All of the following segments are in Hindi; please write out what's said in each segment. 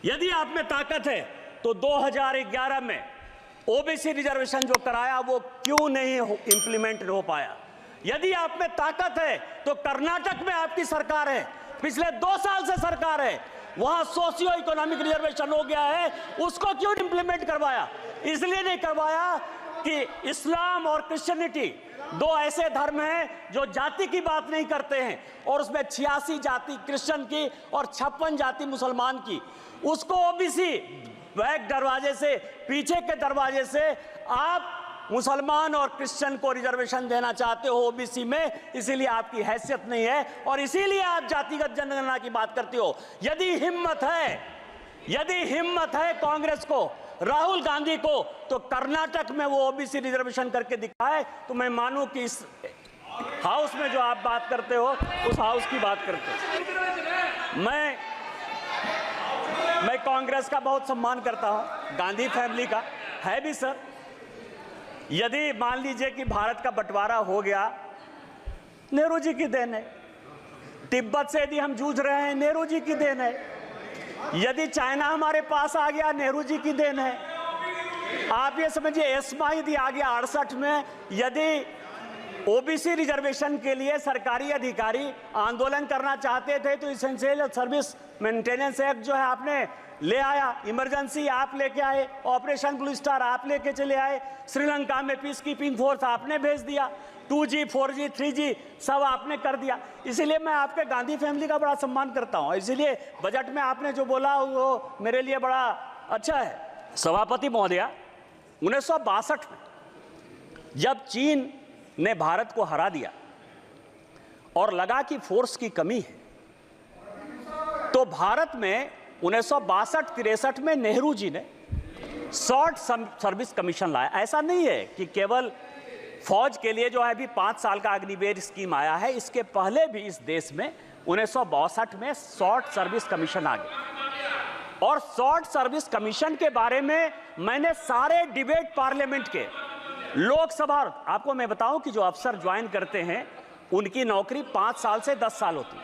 यदि आप में ताकत है तो 2011 में ओबीसी रिजर्वेशन जो कराया वो क्यों नहीं इंप्लीमेंट हो पाया? यदि आप में ताकत है तो कर्नाटक में आपकी सरकार है, पिछले 2 साल से सरकार है, वहां सोशियो इकोनॉमिक रिजर्वेशन हो गया है, उसको क्यों इंप्लीमेंट करवाया? इसलिए नहीं करवाया कि इस्लाम और क्रिश्चियनिटी 2 ऐसे धर्म हैं जो जाति की बात नहीं करते हैं, और उसमें 86 जाति क्रिश्चियन की और 56 जाति मुसलमान की। उसको ओबीसी बैक दरवाजे से, पीछे के दरवाजे से आप मुसलमान और क्रिश्चियन को रिजर्वेशन देना चाहते हो ओबीसी में, इसीलिए आपकी हैसियत नहीं है और इसीलिए आप जातिगत जनगणना की बात करते हो। यदि हिम्मत है कांग्रेस को, राहुल गांधी को, तो कर्नाटक में वो ओबीसी रिजर्वेशन करके दिखाए तो मैं मानूं कि इस हाउस में जो आप बात करते हो उस हाउस की बात करते हो। मैं कांग्रेस का बहुत सम्मान करता हूं, गांधी फैमिली का है भी सर। यदि मान लीजिए कि भारत का बंटवारा हो गया, नेहरू जी की देन है। तिब्बत से यदि हम जूझ रहे हैं, नेहरू जी की देन है। यदि चाइना हमारे पास आ गया, नेहरू जी की देन है। आप ये समझिए एस्मा यदि आ गया 68 में, यदि ओबीसी रिजर्वेशन के लिए सरकारी अधिकारी आंदोलन करना चाहते थे तो इसेंशियल सर्विस मेंटेनेंस एक्ट जो है आपने ले आया, इमरजेंसी आप लेके आए, ऑपरेशन ब्लू स्टार आप लेके चले आए, श्रीलंका में पीस कीपिंग फोर्स आपने भेज दिया, 2G 4G 3G सब आपने कर दिया। इसीलिए मैं आपके गांधी फैमिली का बड़ा सम्मान करता हूं। इसीलिए बजट में आपने जो बोला वो मेरे लिए बड़ा अच्छा है। सभापति महोदया, 1962 में जब चीन ने भारत को हरा दिया और लगा कि फोर्स की कमी है, तो भारत में 1962-63 में नेहरू जी ने शॉर्ट सर्विस कमीशन लाया। ऐसा नहीं है कि केवल फौज के लिए जो है अभी 5 साल का अग्निवीर स्कीम आया है, इसके पहले भी इस देश में 1962 में शॉर्ट सर्विस कमीशन आ गया। और शॉर्ट सर्विस कमीशन के बारे में मैंने सारे डिबेट पार्लियामेंट के, लोकसभा, आपको मैं बताऊं कि जो अफसर ज्वाइन करते हैं उनकी नौकरी 5 साल से 10 साल होती है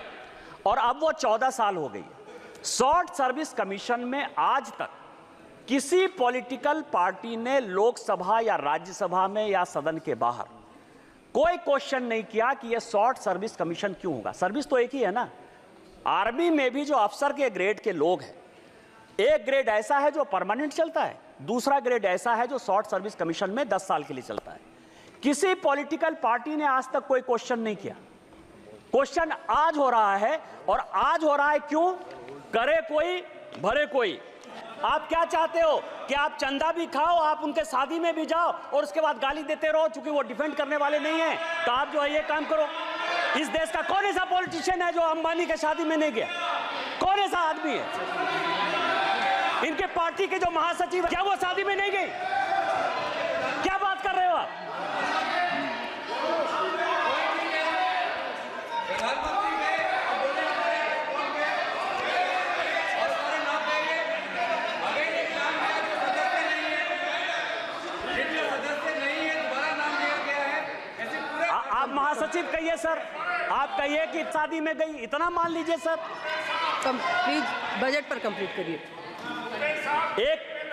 और अब वो 14 साल हो गई है। शॉर्ट सर्विस कमीशन में आज तक किसी पॉलिटिकल पार्टी ने लोकसभा या राज्यसभा में या सदन के बाहर कोई क्वेश्चन नहीं किया कि ये शॉर्ट सर्विस कमीशन क्यों होगा। सर्विस तो एक ही है ना। आर्मी में भी जो अफसर के ग्रेड के लोग हैं, एक ग्रेड ऐसा है जो परमानेंट चलता है, दूसरा ग्रेड ऐसा है जो शॉर्ट सर्विस कमीशन में 10 साल के लिए चलता है। किसी पॉलिटिकल पार्टी ने आज तक कोई क्वेश्चन नहीं किया। क्वेश्चन आज हो रहा है, और आज हो रहा है क्यों? करे कोई भरे कोई। आप क्या चाहते हो कि आप चंदा भी खाओ, आप उनके शादी में भी जाओ और उसके बाद गाली देते रहो चूंकि वो डिफेंड करने वाले नहीं है, तो आप जो है ये काम करो। इस देश का कौन ऐसा पॉलिटिशियन है जो अंबानी के शादी में नहीं गया? कौन ऐसा आदमी है? इनके पार्टी के जो महासचिव है, क्या वो शादी में नहीं गई? क्या बात कर रहे हो आप? आप महासचिव कहिए सर, आप कहिए कि शादी में गई, इतना मान लीजिए सर। प्लीज बजट पर कंप्लीट करिए।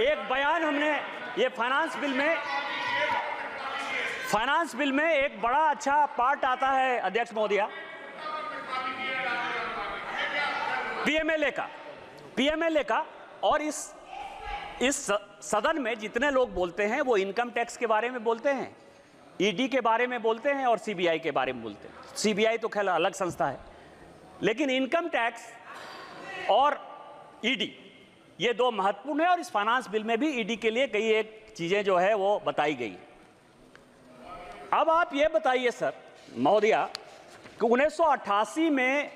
एक बयान हमने, ये फाइनेंस बिल में एक बड़ा अच्छा पार्ट आता है अध्यक्ष महोदया, पीएमएलए का। और इस सदन में जितने लोग बोलते हैं वो इनकम टैक्स के बारे में बोलते हैं, ईडी के बारे में बोलते हैं और सीबीआई के बारे में बोलते हैं। सीबीआई तो खैर अलग संस्था है, लेकिन इनकम टैक्स और ईडी ये 2 महत्वपूर्ण है। और इस फाइनेंस बिल में भी ईडी के लिए कई एक चीजें जो है वो बताई गई। अब आप ये बताइए सर महोदया कि 1988 में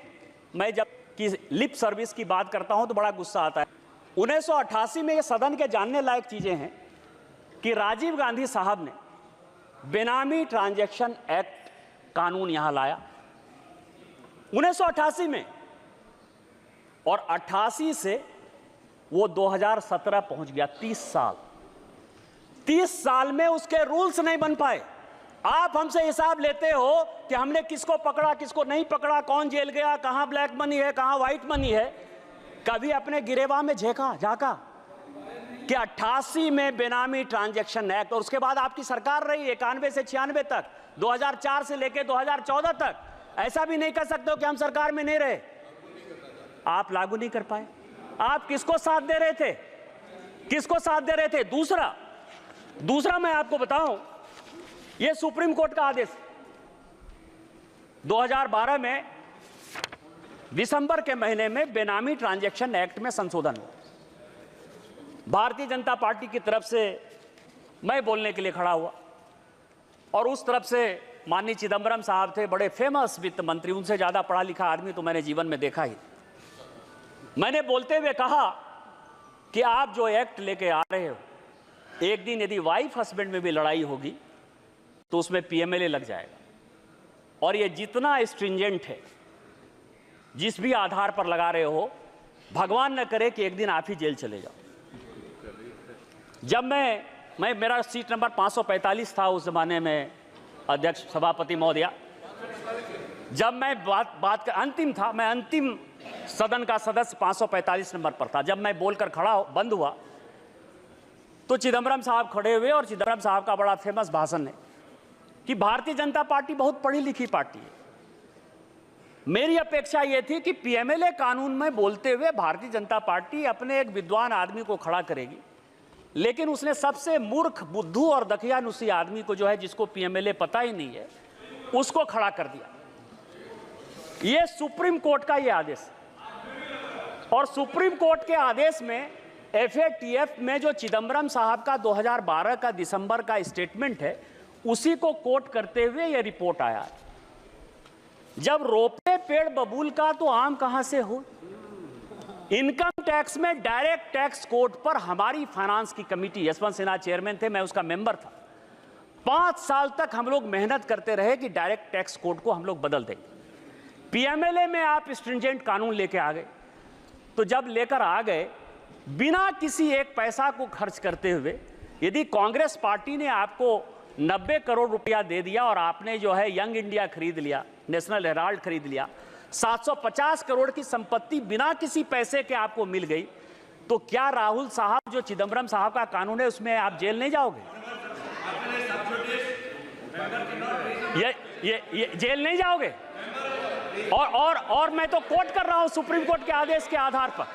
मैं जब की लिप सर्विस की बात करता हूं तो बड़ा गुस्सा आता है। 1988 में ये सदन के जानने लायक चीजें हैं कि राजीव गांधी साहब ने बेनामी ट्रांजैक्शन एक्ट कानून यहां लाया 1988 में, और 88 से वो 2017 पहुंच गया। 30 साल में उसके रूल्स नहीं बन पाए। आप हमसे हिसाब लेते हो कि हमने किसको पकड़ा किसको नहीं पकड़ा, कौन जेल गया, कहां ब्लैक मनी है कहां व्हाइट मनी है। कभी अपने गिरेबान में झांका कि 88 में बेनामी ट्रांजैक्शन एक्ट, और उसके बाद आपकी सरकार रही 91 से 96 तक, 2004 से लेकर 2014 तक, ऐसा भी नहीं कर सकते हो कि हम सरकार में नहीं रहे। आप लागू नहीं कर पाए। आप किसको साथ दे रहे थे? किसको साथ दे रहे थे? दूसरा मैं आपको बताऊं, यह सुप्रीम कोर्ट का आदेश 2012 में दिसंबर के महीने में बेनामी ट्रांजैक्शन एक्ट में संशोधन हुआ। भारतीय जनता पार्टी की तरफ से मैं बोलने के लिए खड़ा हुआ, और उस तरफ से माननीय चिदंबरम साहब थे, बड़े फेमस वित्त मंत्री, उनसे ज्यादा पढ़ा लिखा आदमी तो मैंने जीवन में देखा ही। मैंने बोलते हुए कहा कि आप जो एक्ट लेके आ रहे हो, एक दिन यदि वाइफ हस्बैंड में भी लड़ाई होगी तो उसमें पीएमएलए लग जाएगा, और ये जितना स्ट्रिंजेंट है, जिस भी आधार पर लगा रहे हो, भगवान न करे कि एक दिन आप ही जेल चले जाओ। जब मैं मेरा सीट नंबर 545 था उस जमाने में, अध्यक्ष सभापति महोदया, जब मैं बात का अंतिम था, मैं अंतिम सदन का सदस्य 545 नंबर पर था। जब मैं बोलकर बंद हुआ तो चिदंबरम साहब खड़े हुए, और चिदंबरम साहब का बड़ा फेमस भाषण है कि भारतीय जनता पार्टी बहुत पढ़ी लिखी पार्टी है। मेरी अपेक्षा यह थी कि पीएमएलए कानून में बोलते हुए भारतीय जनता पार्टी अपने एक विद्वान आदमी को खड़ा करेगी, लेकिन उसने सबसे मूर्ख, बुद्धू और दकियानुसी आदमी को, जो है जिसको पीएमएलए पता ही नहीं है, उसको खड़ा कर दिया। यह सुप्रीम कोर्ट का यह आदेश, और सुप्रीम कोर्ट के आदेश में एफएटीएफ में जो चिदंबरम साहब का 2012 का दिसंबर का स्टेटमेंट है, उसी को कोट करते हुए यह रिपोर्ट आया। जब रोपे पेड़ बबूल का तो आम कहां से हो। इनकम टैक्स में डायरेक्ट टैक्स कोड पर हमारी फाइनेंस की कमेटी, यशवंत सिन्हा चेयरमैन थे, मैं उसका मेंबर था, 5 साल तक हम लोग मेहनत करते रहे कि डायरेक्ट टैक्स कोड को हम लोग बदल देंगे। पीएमएलए में आप स्ट्रिंजेंट कानून लेके आ गए, तो जब लेकर आ गए, बिना किसी एक पैसा को खर्च करते हुए, यदि कांग्रेस पार्टी ने आपको 90 करोड़ रुपया दे दिया और आपने जो है यंग इंडिया खरीद लिया, नेशनल हेराल्ड खरीद लिया, 750 करोड़ की संपत्ति बिना किसी पैसे के आपको मिल गई, तो क्या राहुल साहब जो चिदंबरम साहब का कानून है उसमें आप जेल नहीं जाओगे? ये जेल नहीं जाओगे? और मैं तो कोट कर रहा हूं सुप्रीम कोर्ट के आदेश के आधार पर।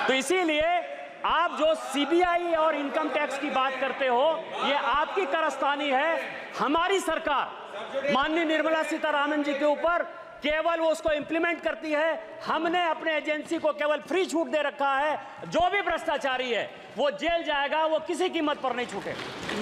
तो इसीलिए आप जो सीबीआई और इनकम टैक्स की बात करते हो, ये आपकी कारस्तानी है। हमारी सरकार माननीय निर्मला सीतारामन जी के ऊपर केवल वो उसको इंप्लीमेंट करती है। हमने अपने एजेंसी को केवल फ्री छूट दे रखा है। जो भी भ्रष्टाचारी है वो जेल जाएगा, वो किसी कीमत पर नहीं छूटेगा।